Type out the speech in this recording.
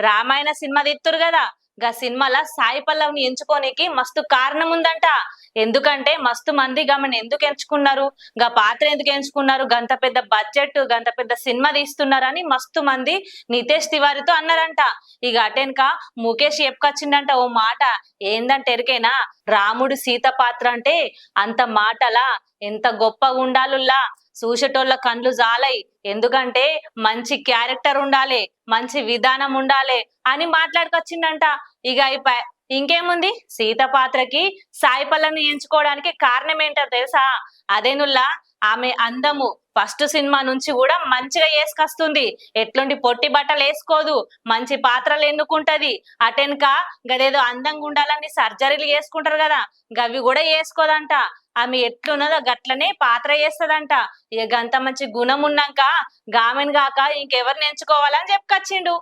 Ramayana cinema తీస్తురు కదా, గా సినిమాల సాయి పల్లవిని ఎంచుకోనికి మస్తు కారణం ఉందంట. ఎందుకంటే మస్తు మంది గమని ఎందుకు ఎంచుకున్నారు, గా పాత్ర ఎందుకు ఎంచుకున్నారు, గంత పెద్ద బడ్జెట్ గంత పెద్ద సినిమా తీస్తున్నారని మస్తు మంది నితేష్ తివారితో అన్నారంట. ఇక అటెనక ముఖేష్ చెప్పుకొచ్చిండంట ఓ మాట. ఏందంటే ఎరికేనా, రాముడు సీత పాత్ర అంటే అంత మాటలా, ఎంత గొప్పగా ఉండాలుల్లా, చూసేటోళ్ళ కండ్లు జాలై. ఎందుకంటే మంచి క్యారెక్టర్ ఉండాలి, మంచి విధానం ఉండాలి అని మాట్లాడుకొచ్చిండంట. ఇక అయిపోయి ఇంకేముంది, సీత పాత్రకి సాయి పల్లవిని ఎంచుకోవడానికి కారణం ఏంటో తెలుసా? అదేనుల్లా, ఆమె అందము ఫస్ట్ సినిమా నుంచి కూడా మంచిగా వేసుకొస్తుంది. ఎట్లుండి పొట్టి బట్టలు వేసుకోదు, మంచి పాత్రలు ఎన్నుకుంటది. అటెనక గదేదో అందంగా ఉండాలని సర్జరీలు చేసుకుంటారు కదా, గవి కూడా వేసుకోదంట. ఆమె ఎట్లున్నదో గట్లనే పాత్ర చేస్తదంట. ఇక గంత మంచి గుణం ఉన్నాక గామెను గాక ఇంకెవరిని ఎంచుకోవాలని చెప్పుకొచ్చిండు.